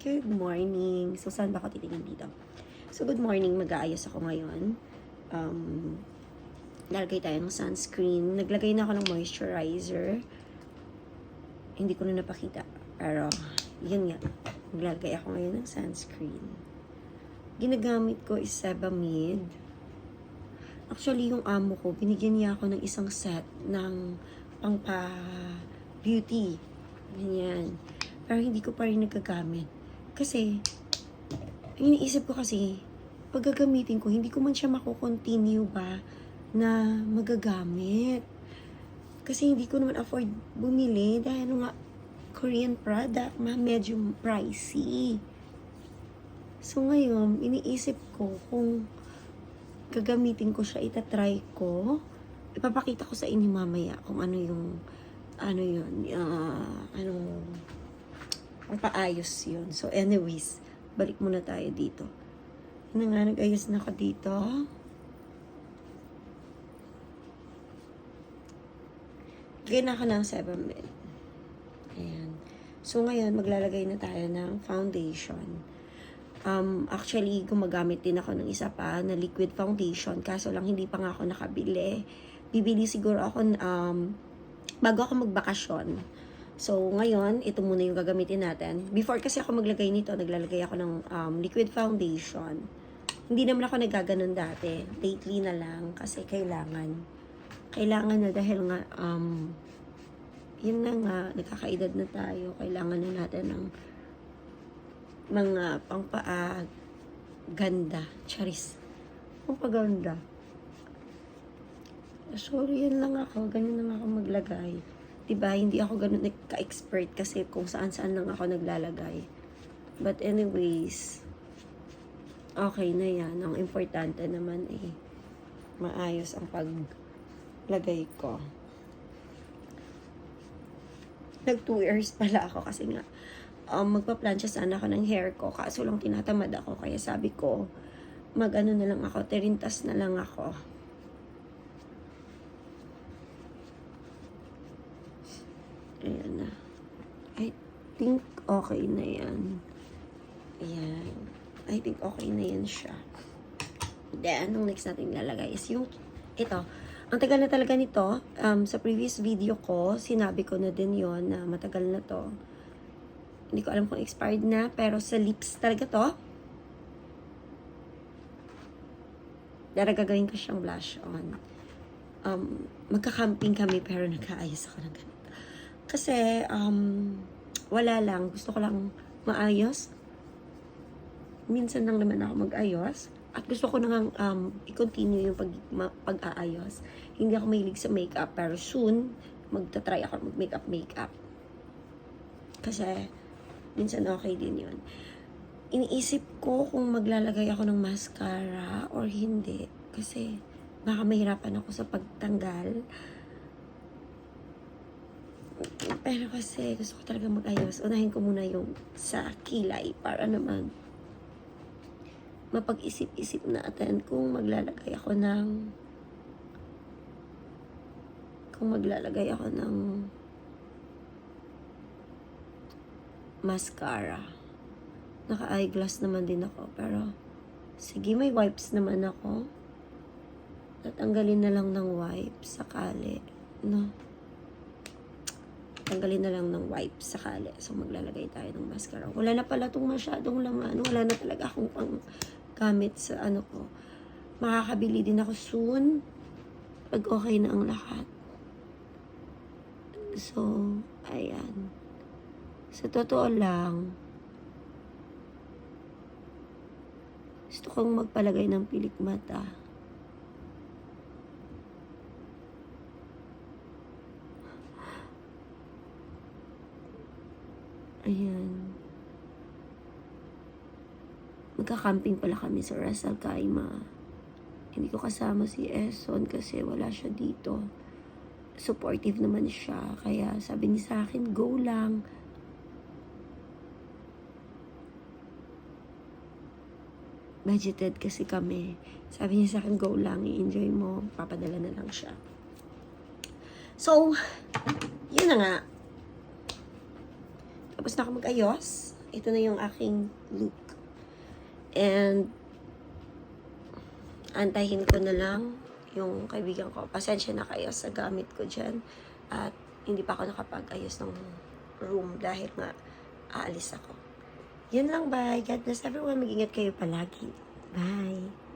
Good morning. So, saan ba ako titingin dito? So, good morning. Mag-aayos ako ngayon. Lalagay tayo ng sunscreen. Naglagay na ako ng moisturizer. Hindi ko na napakita. Pero, yun nga. Maglalagay ako ngayon ng sunscreen. Ginagamit ko is Sebamed. Actually, yung amo ko, binigyan niya ako ng isang set ng pangpa-beauty. Ganyan. Pero hindi ko pa rin nagagamit. Kasi, iniisip ko kasi, pag gagamitin ko, hindi ko man siya mako-continue ba na magagamit. Kasi hindi ko naman afford bumili dahil nga Korean product, medyo pricey. So ngayon, iniisip ko kung gagamitin ko siya, itatry ko. Ipapakita ko sa inyo mamaya kung ang paayos yun. So anyways, balik muna tayo dito. Yun nga, nag-ayos na ako dito. Lagay na ako ng Sebamed. Ayan. So ngayon, maglalagay na tayo ng foundation. Actually, gumagamit din ako ng isa pa na liquid foundation. Kaso lang, hindi pa nga ako nakabili. Bibili siguro ako bago ako magbakasyon. So, ngayon, ito muna yung gagamitin natin. Before kasi ako maglagay nito, naglalagay ako ng liquid foundation. Hindi naman ako nagaganon dati. Lately na lang kasi kailangan. Kailangan na dahil nga, yun na nga, nagkakaedad na tayo. Kailangan na natin ng mga pangpaa ganda. Charis. Pangpaganda. Sorry, yan lang ako. Ganyan lang ako maglagay. Diba, hindi ako ganun ka-expert kasi kung saan-saan lang ako naglalagay. But anyways, okay na yan. Ang importante naman maayos ang paglagay ko. Nag 2 years pala ako kasi nga, magpa-plancha sana ako ng hair ko. Kaso lang tinatamad ako. Kaya sabi ko, mag-ano na lang ako, tirintas na lang ako. Ayan na. I think okay na yan. Ayan. I think okay na yan siya. Then, anong next natin lalagay is yung, ito. Ang tagal na talaga nito. Sa previous video ko, sinabi ko na din yon na matagal na to. Hindi ko alam kung expired na, pero sa lips talaga to. Dara gagawin ko siyang blush on. Magka-camping kami, pero nag-aayos ako ng ganito. Kasi, wala lang. Gusto ko lang maayos. Minsan lang naman ako mag-ayos. At gusto ko nang i-continue yung pag-aayos. Hindi ako mahilig sa makeup. Pero soon, magta-try ako mag-makeup. Kasi, minsan okay din yun. Iniisip ko kung maglalagay ako ng mascara or hindi. Kasi, baka mahirapan ako sa pagtanggal. Pero kasi gusto ko talaga mag-ayos. Unahin ko muna yung sa kilay para naman mapag-isip-isip natin kung maglalagay ako ng mascara. Naka-eyeglass naman din ako. Pero sige, may wipes naman ako. Tatanggalin na lang ng wipes sakali. No? Tanggalin na lang ng wipes sakali. So, maglalagay tayo ng mascara. Wala na pala itong masyadong laman. Wala na talaga akong gamit sa ano ko. Makakabili din ako soon. Pag okay na ang lahat. So, ayan. Sa totoo lang, gusto kong magpalagay ng pilik mata. Ayan. Magka-camping pala kami sa Ras Al Khaimah. Hindi ko kasama si Eson kasi wala siya dito. Supportive naman siya. Kaya sabi niya sa akin, go lang. Budgeted kasi kami. Sabi niya sa akin, go lang. I-enjoy mo. Papadala na lang siya. So, yun na nga. Tapos na ako mag-ayos. ito na yung aking look. And, antahin ko na lang yung kaibigan ko. Pasensya na kayo sa gamit ko dyan. At hindi pa ako nakapag-ayos ng room dahil nga aalis ako. Yun lang, bye. God bless everyone. Mag-ingat kayo palagi. Bye.